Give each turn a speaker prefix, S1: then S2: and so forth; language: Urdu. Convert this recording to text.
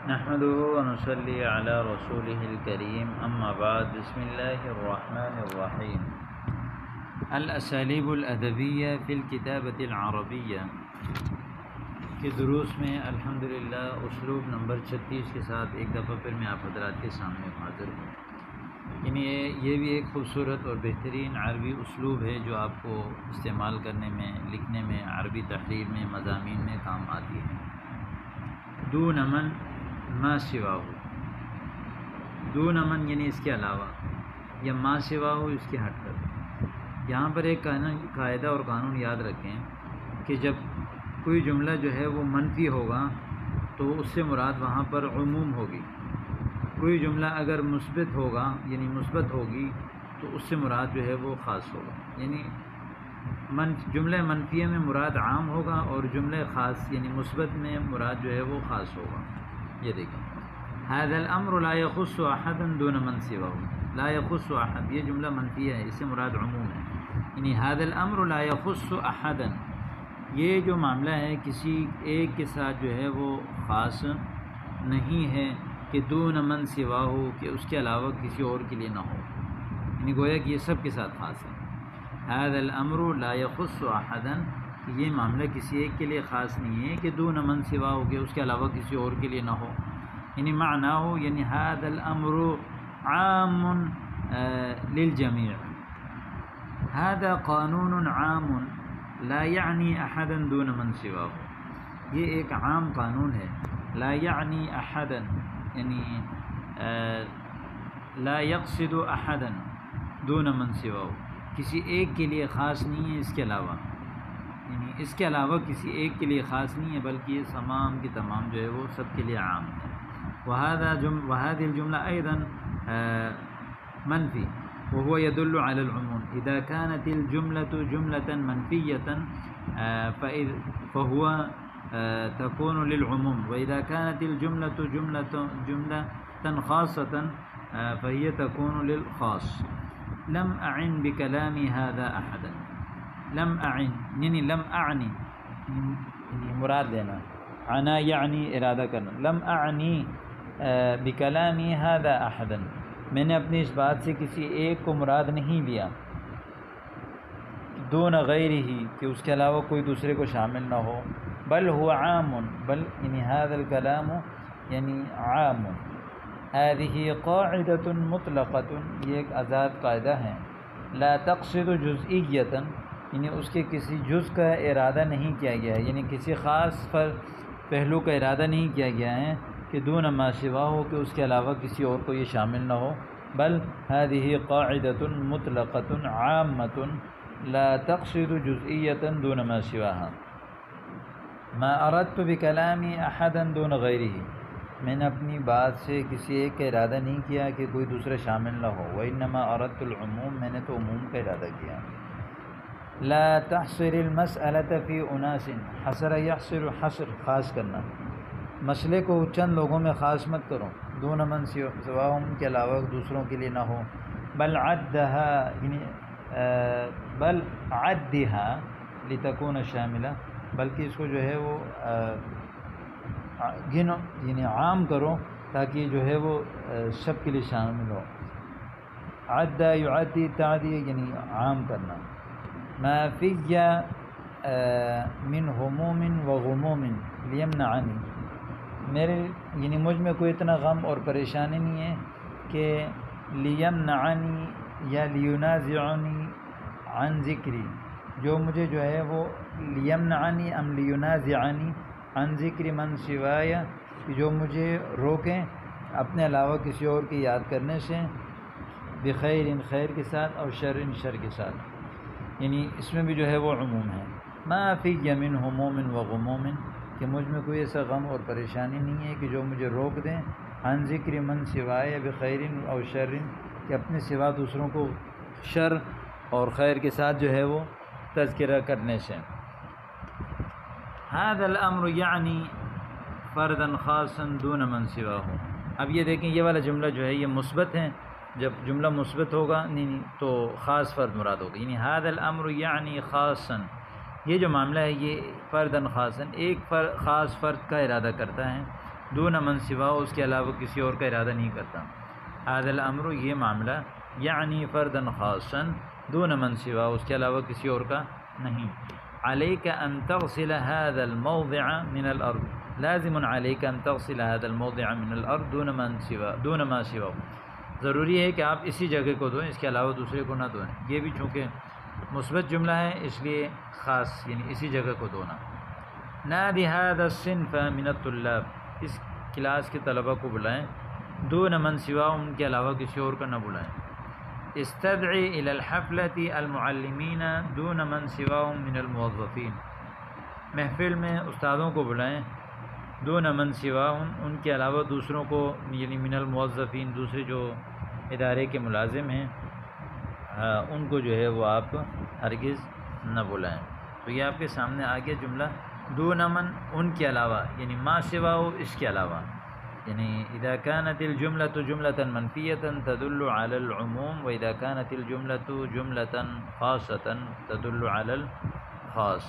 S1: نحمده ونصلي على رسوله الكريم اما بعد بسم الله الرحمن الرحیم الاسالیب الادبیہ فی الکتابۃ العربیہ کے دروس میں الحمدللہ اسلوب نمبر 36 کے ساتھ ایک دفعہ پھر میں آپ حضرات کے سامنے حاضر ہوں۔ یعنی یہ بھی ایک خوبصورت اور بہترین عربی اسلوب ہے جو آپ کو استعمال کرنے میں، لکھنے میں، عربی تحریر میں، مضامین میں کام آتی ہے۔ دون من ما سوا ہو، دون من یعنی اس کے علاوہ، یا ما سوا ہو اس کے ہٹ کر۔ یہاں پر ایک قاعدہ اور قانون یاد رکھیں کہ جب کوئی جملہ جو ہے وہ منفی ہوگا تو اس سے مراد وہاں پر عموم ہوگی، کوئی جملہ اگر مثبت ہوگا یعنی مثبت ہوگی تو اس سے مراد جو ہے وہ خاص ہوگا۔ یعنی جملہ منفیہ میں مراد عام ہوگا اور جملہ خاص یعنی مثبت میں مراد جو ہے وہ خاص ہوگا۔ یہ دیکھیں، هذا الامر لا يخص احدا دون من سواه، لا يخص احد یہ جملہ منفیہ ہے، اس سے مراد عموم ہے۔ یعنی هذا الامر لا يخص احدا، یہ جو معاملہ ہے کسی ایک کے ساتھ جو ہے وہ خاص نہیں ہے کہ دون من سواه کہ اس کے علاوہ کسی اور کے لیے نہ ہو، یعنی گویا کہ یہ سب کے ساتھ خاص ہے۔ هذا الامر لا يخص احدا، یہ معاملہ کسی ایک کے لیے خاص نہیں ہے کہ دون من سواه کہ اس کے علاوہ کسی اور کے لیے نہ ہو۔ یعنی معنی ہو یعنی هذا الامر عام للجميع، هذا قانون عام لا يعني احدا دون من سواه، یہ ایک عام قانون ہے، لا يعني احدا یعنی لا يقصد احدا دون من سواه، کسی ایک کے لیے خاص نہیں ہے اس کے علاوہ، یعنی اس کے علاوہ کسی ایک کے لیے خاص نہیں ہے بلکہ یہ تمام کی تمام جو ہے وہ سب کے لیے عام ہے۔ وهذه الجملة أيضا منفي وهو يدل على العموم، إذا كانت الجملة جملة منفية فهو تكون للعموم، وإذا كانت الجملة جملة خاصة فهي تكون للخاص۔ لم أعن بكلامي هذا أحدا، لم أعن یعنی لم أعني یعنی مراد لینا، عنا یعنی ارادہ کرنا، لم أعني بکلامی هذا احدا، میں نے اپنی اس بات سے کسی ایک کو مراد نہیں لیا، دون غیرہ کہ اس کے علاوہ کوئی دوسرے کو شامل نہ ہو، بل هو عام، بل یعنی هذا الکلام یعنی عام۔ هذه قاعدة مطلقة، یہ ایک آزاد قاعدہ ہے، لا تقصد جزئیۃ یعنی اس کے کسی جز کا ارادہ نہیں کیا گیا ہے، یعنی کسی خاص پہلو کا ارادہ نہیں کیا گیا ہے کہ دون ما سوا ہو کہ اس کے علاوہ کسی اور کو یہ شامل نہ ہو، بل هذه قاعدة مطلقة عامة لا تقصد جزئیۃ دون ما سواها۔ ما اردت بکلامی احدا دون غیرہ، میں نے اپنی بات سے کسی ایک کا ارادہ نہیں کیا کہ کوئی دوسرا شامل نہ ہو، وانما اردت العموم، میں نے تو عموم کا ارادہ کیا۔ لا تحصر المسألة في اناس، حصر یحصر حصر خاص کرنا، مسئلے کو چند لوگوں میں خاص مت کرو، دون من سواہم کے علاوہ دوسروں کے لیے نہ ہو، بل عدها یعنی بل عدها لتكون شاملہ، بلکہ اس کو جو ہے وہ گنو یعنی عام کرو تاکہ جو ہے وہ سب کے لیے شامل ہو۔ عد یعدی تعدی یعنی عام کرنا۔ ما فی من هموم وغموم لیمنعنی، میرے یعنی مجھ میں کوئی اتنا غم اور پریشانی نہیں ہے کہ لیمنعنی یا لینازعنی عن ذکری، جو مجھے جو ہے وہ لیمنعنی ام لینازعنی عن ذکر من سوایا، جو مجھے روکیں اپنے علاوہ کسی اور کی یاد کرنے سے، بخیر خیر کے ساتھ اور شر شر کے ساتھ، یعنی اس میں بھی جو ہے وہ عموم ہے۔ ما فی من هموم وغموم، کہ مجھ میں کوئی ایسا غم اور پریشانی نہیں ہے کہ جو مجھے روک دیں، عن ذکر من سوائے بخیر او شر، کہ اپنے سوا دوسروں کو شر اور خیر کے ساتھ جو ہے وہ تذکرہ کرنے سے۔ هذا الامر یعنی فردا خاصا دون من سواہ، اب یہ دیکھیں یہ والا جملہ جو ہے یہ مثبت ہے، جب جملہ مثبت ہوگا نہیں تو خاص فرد مراد ہوگا، یعنی هذا الامر یعنی خاصا، یہ جو معاملہ ہے یہ فرداً خاصاً ایک خاص فرد کا ارادہ کرتا ہے، دون من سوا، اس کے علاوہ کسی اور کا ارادہ نہیں کرتا. هذا الامر، یہ معاملہ، یعنی فردا خاصا، دون من سوا، اس کے علاوہ کسی اور کا نہیں. علیک ان تغسل هذا الموضع من الارض، لازم علیک ان تغسل هذا الموضع من الارض دون ما سوا، ضروری ہے کہ آپ اسی جگہ کو دھوئیں، اس کے علاوہ دوسرے کو نہ دھوئیں. یہ بھی چونکہ مثبت جملہ ہے اس لیے خاص، یعنی اسی جگہ کو دھونا. نادی هذا الصنف من الطلاب، اس کلاس کے طلبہ کو بلائیں، دون من سوا، ان کے علاوہ کسی اور کا نہ بلائیں. استدعی الى الحفلة المعلمین دون من سواهم من الموظفین، محفل میں استادوں کو بلائیں، دون من سواهم، ان کے علاوہ دوسروں کو، یعنی من الموظفین، دوسرے جو ادارے کے ملازم ہیں ان کو جو ہے وہ آپ ہرگز نہ بلائیں. تو یہ آپ کے سامنے آگے جملہ دون من، ان کے علاوہ، یعنی ما سوا ہو، اس کے علاوہ. یعنی اذا كانت الجملة جملة منفية تدل على العموم، واذا كانت الجملة جملة خاصة تدل على الخاص.